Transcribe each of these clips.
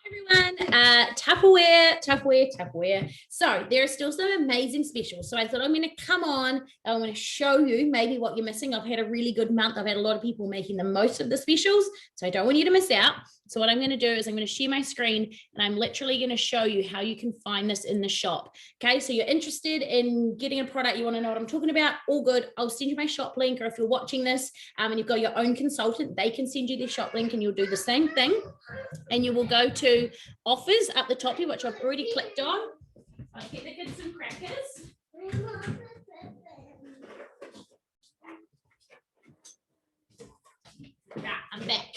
Everyone, Tupperware. So there are still some amazing specials. So I thought I'm going to come on. I'm going to show you maybe what you're missing. I've had a really good month. I've had a lot of people making the most of the specials. So I don't want you to miss out. So what I'm going to do is I'm going to share my screen and I'm literally going to show you how you can find this in the shop. Okay, so you're interested in getting a product, you want to know what I'm talking about, all good. I'll send you my shop link, or if you're watching this and you've got your own consultant, they can send you their shop link and you'll do the same thing. And you will go to offers up the top here, which I've already clicked on. I'll get the kids some crackers. Right, I'm back.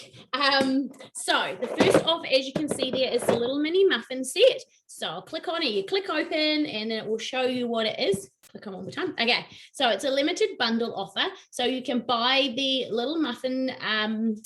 So the first off, as you can see there, is the little mini muffin set. So I'll click on it, you click open, and then it will show you what it is. Click on one more time. Okay, so it's a limited bundle offer. So you can buy the little muffin,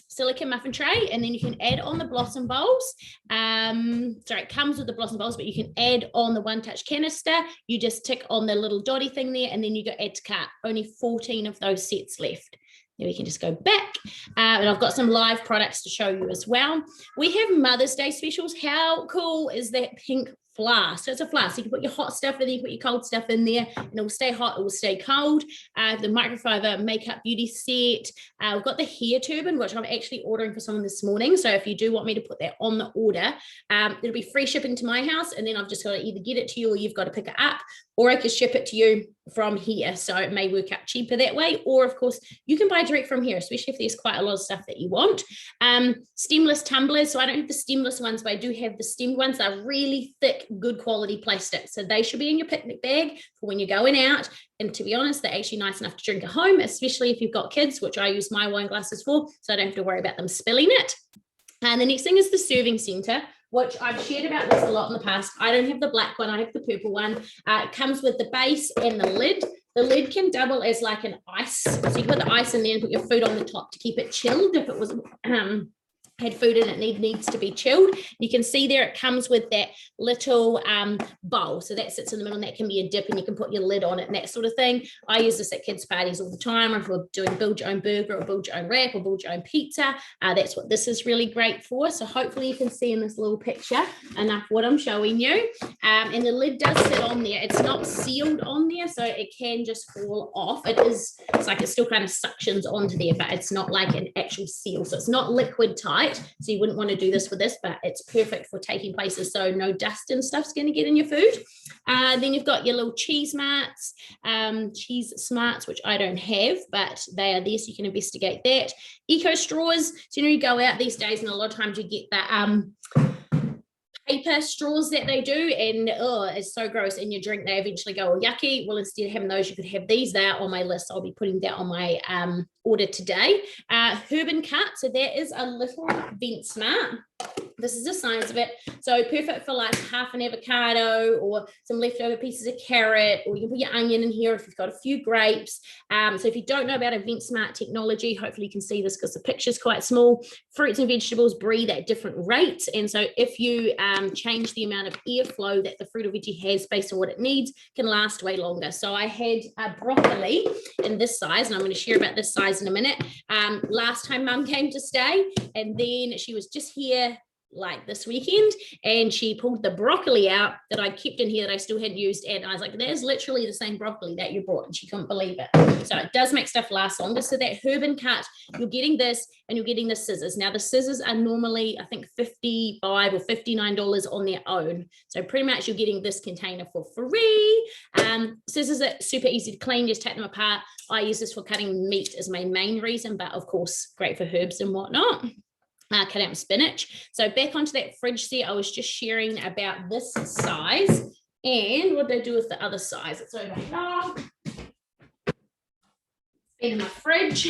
silicone muffin tray, and then you can add on the blossom bowls. Sorry, it comes with the blossom bowls, but you can add on the one-touch canister. You just tick on the little dotty thing there, and then you go add to cart. Only 14 of those sets left. Then we can just go back, and I've got some live products to show you as well. We have Mother's Day specials. How cool is that pink flask? So it's a flask. So you can put your hot stuff in there, you put your cold stuff in there, and it will stay hot, it will stay cold. The microfiber makeup beauty set. We've got the hair turban, which I'm actually ordering for someone this morning. So if you do want me to put that on the order, it'll be free shipping to my house, and then I've just got to either get it to you or you've got to pick it up, or I can ship it to you from here. So it may work out cheaper that way. Or of course, you can buy direct from here, especially if there's quite a lot of stuff that you want. Stemless tumblers. So I don't have the stemless ones, but I do have the stemmed ones. They're really thick, good quality plastic. So they should be in your picnic bag for when you're going out. And to be honest, they're actually nice enough to drink at home, especially if you've got kids, which I use my wine glasses for, so I don't have to worry about them spilling it. And the next thing is the serving center, which I've shared about this a lot in the past. I don't have the black one, I have the purple one. It comes with the base and the lid. The lid can double as like an ice. So you put the ice in there and put your food on the top to keep it chilled if it was had food in it needs to be chilled. You can see there it comes with that little bowl, so that sits in the middle, and that can be a dip, and you can put your lid on it and that sort of thing. I use this at kids' parties all the time, or if we're doing build your own burger or build your own wrap or build your own pizza. That's what this is really great for. So hopefully you can see in this little picture enough what I'm showing you. And the lid does sit on there. It's not sealed on there, so it can just fall off. It's like it still kind of suctions onto there, but it's not like an actual seal, so it's not liquid tight. So you wouldn't want to do this with this, but it's perfect for taking places, so no dust and stuff's going to get in your food. Then you've got your little cheese smarts, which I don't have, but they are there, so you can investigate that. Eco straws. So you go out these days, and a lot of times you get that paper straws that they do, and it's so gross in your drink. They eventually go, yucky. Well, instead of having those, you could have these. They are on my list. I'll be putting that on my order today. Herb and cut. So there is a little vent smart. This is the size of it. So perfect for like half an avocado or some leftover pieces of carrot, or you can put your onion in here if you've got a few grapes. So if you don't know about Vent Smart technology, hopefully you can see this because the picture's quite small. Fruits and vegetables breathe at different rates. And so if you change the amount of airflow that the fruit or veggie has based on what it needs, can last way longer. So I had broccoli in this size, and I'm going to share about this size in a minute. Last time Mum came to stay, and then she was just here like this weekend, and she pulled the broccoli out that I kept in here that I still hadn't used, and I was like, there's literally the same broccoli that you brought, and she couldn't believe it. So it does make stuff last longer. So that herb and cut, you're getting this, and you're getting the scissors. Now the scissors are normally I think $55 or $59 on their own, so pretty much you're getting this container for free. Scissors are super easy to clean, just take them apart. I use this for cutting meat as my main reason, but of course great for herbs and whatnot. Cut out spinach. So back onto that fridge set, I was just sharing about this size, and what did I do with the other size? It's over here in my fridge.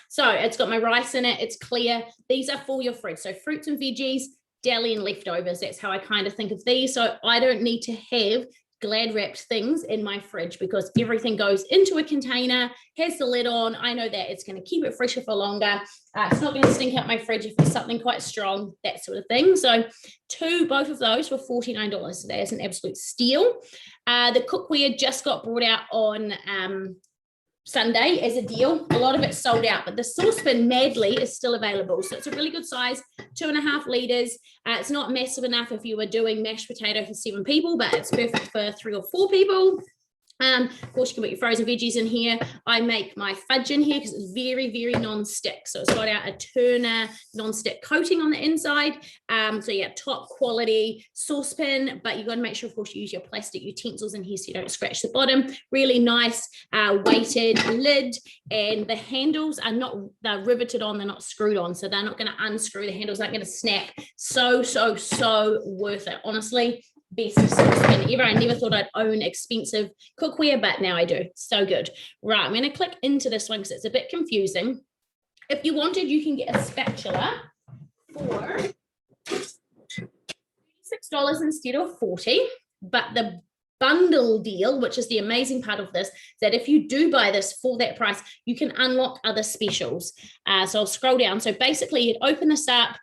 So it's got my rice in it, it's clear. These are for your fridge, so fruits and veggies, deli and leftovers. That's how I kind of think of these. So I don't need to have Glad wrapped things in my fridge, because everything goes into a container, has the lid on. I know that it's going to keep it fresher for longer. It's not going to stink out my fridge if it's something quite strong, that sort of thing. So both of those were $49. So that is an absolute steal. The cookware just got brought out on Sunday as a deal. A lot of it's sold out, but the saucepan Madly is still available. So it's a really good size, 2.5 litres. It's not massive enough if you were doing mashed potato for 7 people, but it's perfect for 3 or 4 people. Of course, you can put your frozen veggies in here. I make my fudge in here because it's very, very non-stick. So it's got out a Turner non-stick coating on the inside. So yeah, top quality saucepan, but you've got to make sure, of course, you use your plastic utensils in here so you don't scratch the bottom. Really nice weighted lid, and the handles are not, they're riveted on, they're not screwed on. So they're not going to unscrew, the handles aren't going to snap. So worth it. Honestly, best saucepan ever. I never thought I'd own expensive cookware, but now I do. So good. Right, I'm going to click into this one because it's a bit confusing. If you wanted, you can get a spatula for $6 instead of $40, but the bundle deal, which is the amazing part of this, is that if you do buy this for that price, you can unlock other specials. So I'll scroll down. So basically, you'd open this up.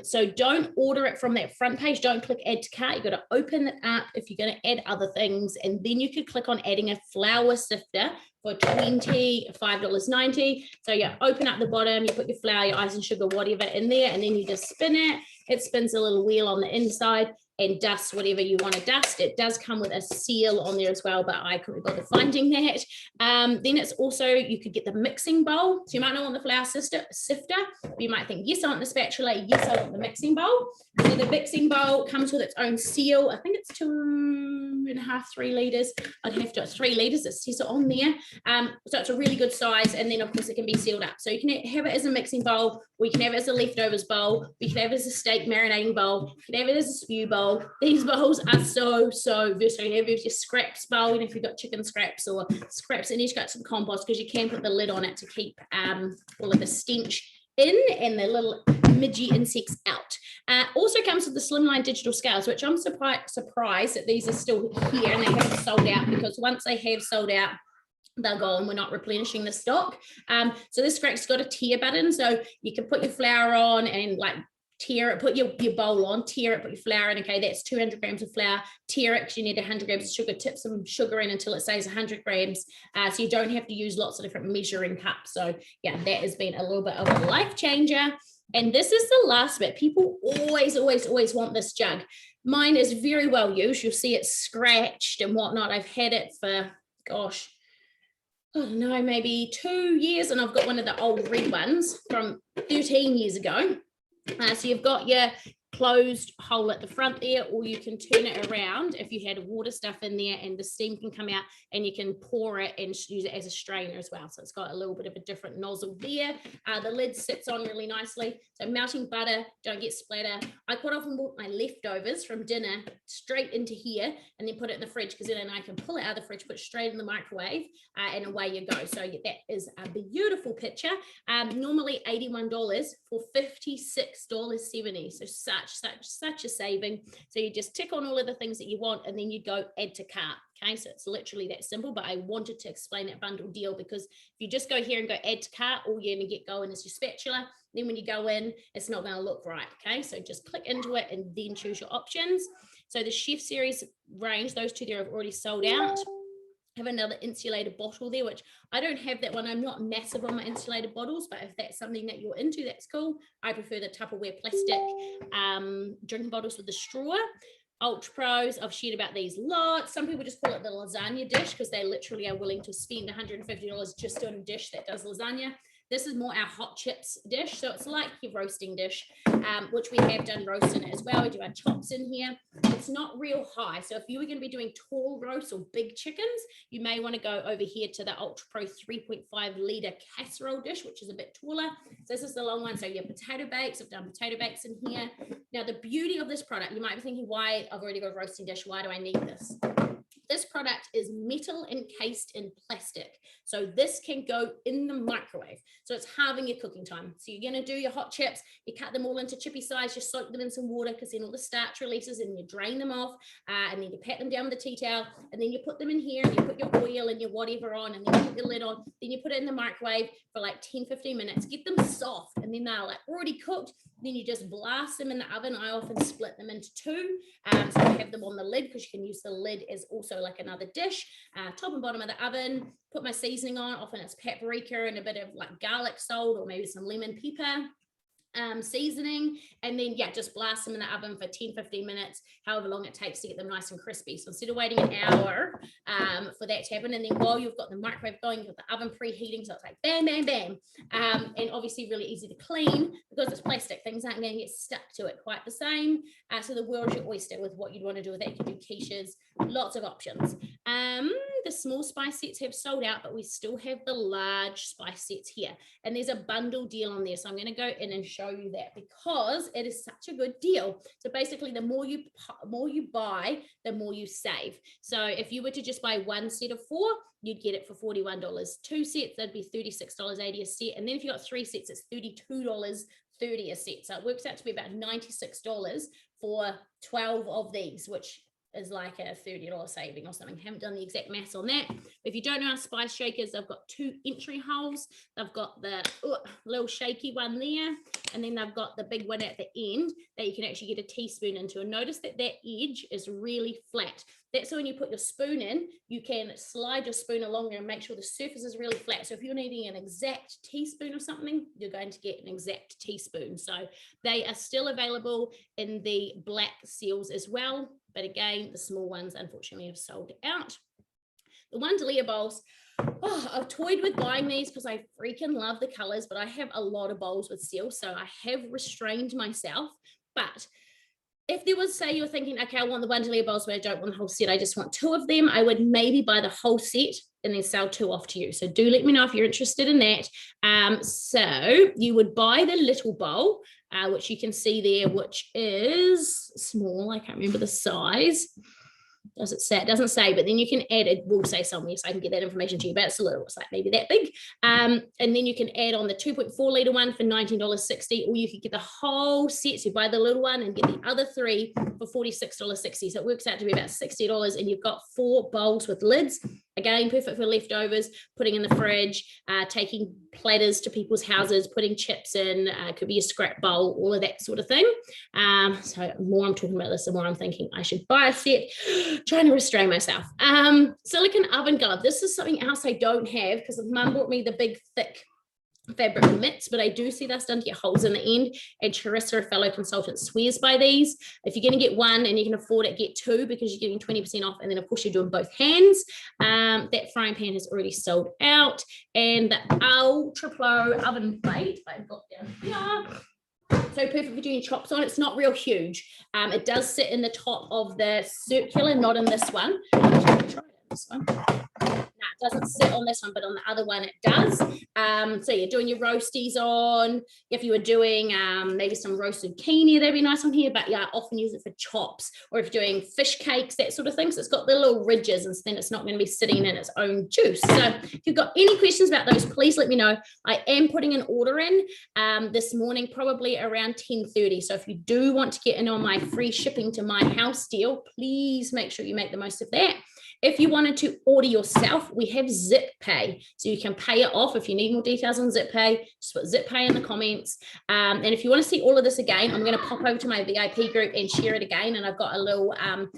So don't order it from that front page. Don't click add to cart. You've got to open it up if you're going to add other things, and then you could click on adding a flour sifter for $25.90. So you open up the bottom, you put your flour, your icing sugar, whatever in there, and then you just spin it. It spins a little wheel on the inside and dust whatever you want to dust. It does come with a seal on there as well, but I couldn't bother finding that. Then it's also, you could get the mixing bowl. So you might not want the flour sifter. You might think, yes, I want the spatula. Yes, I want the mixing bowl. So the mixing bowl comes with its own seal. I think it's 2.5, 3 litres. I'd have to, 3 litres, it says it on there. So it's a really good size. And then of course it can be sealed up. So you can have it as a mixing bowl, or you can have it as a leftovers bowl. You can have it as a steak marinating bowl. You can have it as a stew bowl. These bowls are so versatile. You have your scraps bowl, and if you've got chicken scraps or scraps, and you've got some compost, because you can put the lid on it to keep all of the stench in and the little midgy insects out. Also comes with the slimline digital scales, which I'm surprised that these are still here and they haven't sold out, because once they have sold out, they're gone. We're not replenishing the stock. So this scrap's got a tear button, so you can put your flour on and like tear it, put your bowl on, tear it, put your flour in. Okay, that's 200 grams of flour. Tear it because you need 100 grams of sugar. Tip some sugar in until it says 100 grams. So you don't have to use lots of different measuring cups. So yeah, that has been a little bit of a life changer. And this is the last bit. People always want this jug. Mine is very well used. You'll see it's scratched and whatnot. I've had it for, gosh, I don't know, maybe 2 years, and I've got one of the old red ones from 13 years ago. So you've got your closed hole at the front there, or you can turn it around if you had water stuff in there, and the steam can come out and you can pour it and use it as a strainer as well. So it's got a little bit of a different nozzle there. The lid sits on really nicely. So melting butter, don't get splatter. I quite often put my leftovers from dinner straight into here and then put it in the fridge, because then I can pull it out of the fridge, put it straight in the microwave, and away you go. So that is a beautiful picture. Normally $81 for $56.70. So such a saving. So you just tick on all of the things that you want, and then you go add to cart. Okay, so it's literally that simple, but I wanted to explain that bundle deal, because if you just go here and go add to cart, all you're going to get going is your spatula. Then when you go in, it's not going to look right. Okay, so just click into it and then choose your options. So the Chef Series range, those two there have already sold out. Have another insulated bottle there, which I don't have that one. I'm not massive on my insulated bottles, but if that's something that you're into, that's cool. I prefer the Tupperware plastic drinking bottles with the straw. Ultra Pros, I've shared about these lots. Some people just call it the lasagna dish, because they literally are willing to spend $150 just on a dish that does lasagna. This is more our hot chips dish. So it's like your roasting dish, which we have done roast in it as well. We do our chops in here. It's not real high. So if you were going to be doing tall roasts or big chickens, you may want to go over here to the Ultra Pro 3.5 litre casserole dish, which is a bit taller. So this is the long one. So your potato bakes, I've done potato bakes in here. Now the beauty of this product, you might be thinking, why? I've already got a roasting dish. Why do I need this? This product is metal encased in plastic. So this can go in the microwave. So it's halving your cooking time. So you're going to do your hot chips, you cut them all into chippy size, you soak them in some water, because then all the starch releases, and you drain them off, and then you pat them down with a tea towel, and then you put them in here, and you put your oil and your whatever on, and then you put your lid on, then you put it in the microwave for like 10-15 minutes, get them soft, and then they're like already cooked. Then you just blast them in the oven. I often split them into two. So you have them on the lid because you can use the lid as also like another dish. Top and bottom of the oven, put my seasoning on. Often it's paprika and a bit of like garlic salt or maybe some lemon pepper. Seasoning, and then just blast them in the oven for 10-15 minutes, however long it takes to get them nice and crispy. So instead of waiting an hour for that to happen, and then while you've got the microwave going, you've got the oven preheating, so it's like bam bam bam, and obviously really easy to clean because it's plastic. Things aren't going to get stuck to it quite the same. So the world's your oyster with what you'd want to do with that. You can do quiches, lots of options. The small spice sets have sold out, but we still have the large spice sets here, and there's a bundle deal on there, so I'm going to go in and show you that because it is such a good deal. So basically the more you buy, the more you save. So if you were to just buy one set of 4, you'd get it for $41. 2 sets, that'd be $36.80 a set, and then if you got 3 sets, it's $32.30 a set. So it works out to be about $96 for 12 of these, which is like a $30 saving or something. Haven't done the exact maths on that. If you don't know our spice shakers, they've got 2 entry holes. They've got the little shaky one there, and then they've got the big one at the end that you can actually get a teaspoon into. And notice that that edge is really flat. That's so when you put your spoon in, you can slide your spoon along there and make sure the surface is really flat. So if you're needing an exact teaspoon or something, you're going to get an exact teaspoon. So they are still available in the black seals as well. But again, the small ones unfortunately have sold out. The one Delia bowls, I've toyed with buying these because I freaking love the colors, but I have a lot of bowls with seals, so I have restrained myself. But if there was, say you're thinking, okay, I want the one Delia bowls, but I don't want the whole set, I just want 2 of them, I would maybe buy the whole set and then sell 2 off to you. So do let me know if you're interested in that. So you would buy the little bowl, which you can see there, which is small. I can't remember the size. Does it say? It doesn't say, but then you can add, it will say somewhere, so I can get that information to you, but it's a little, it's like maybe that big. And then you can add on the 2.4 litre one for $19.60, or you could get the whole set. So you buy the little one and get the other 3 for $46.60. So it works out to be about $60, and you've got 4 bowls with lids. Again, perfect for leftovers, putting in the fridge, taking platters to people's houses, putting chips in, could be a scrap bowl, all of that sort of thing. So the more I'm talking about this, the more I'm thinking I should buy a set, trying to restrain myself. Silicone oven glove. This is something else I don't have because Mum bought me the big, thick fabric mitts, but I do see they're starting to get holes in the end, and Charissa, a fellow consultant, swears by these. If you're going to get one and you can afford it, get 2 because you're getting 20% off, and then of course you're doing both hands. That frying pan has already sold out, and the Ultra Pro oven plate I've got down here, so perfect for doing chops on. It's not real huge. It does sit in the top of the circular, not in this one. Try it in this one. No, it doesn't sit on this one, but on the other one it does. So you're doing your roasties on. If you were doing maybe some roasted zucchini, that'd be nice on here, but yeah, I often use it for chops, or if you're doing fish cakes, that sort of thing. So it's got the little ridges, and then it's not going to be sitting in its own juice. So if you've got any questions about those, please let me know. I am putting an order in this morning, probably around 10:30. So if you do want to get in on my free shipping to my house deal, please make sure you make the most of that. If you wanted to order yourself, we have Zip Pay. So you can pay it off. If you need more details on Zip Pay, just put Zip Pay in the comments. And if you want to see all of this again, I'm going to pop over to my VIP group and share it again. And I've got a little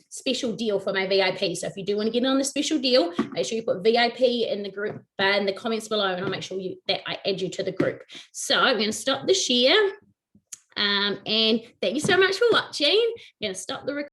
special deal for my VIP. So if you do want to get on the special deal, make sure you put VIP in the group, in the comments below, and I'll make sure that I add you to the group. So I'm going to stop the share. And thank you so much for watching. I'm going to stop the recording.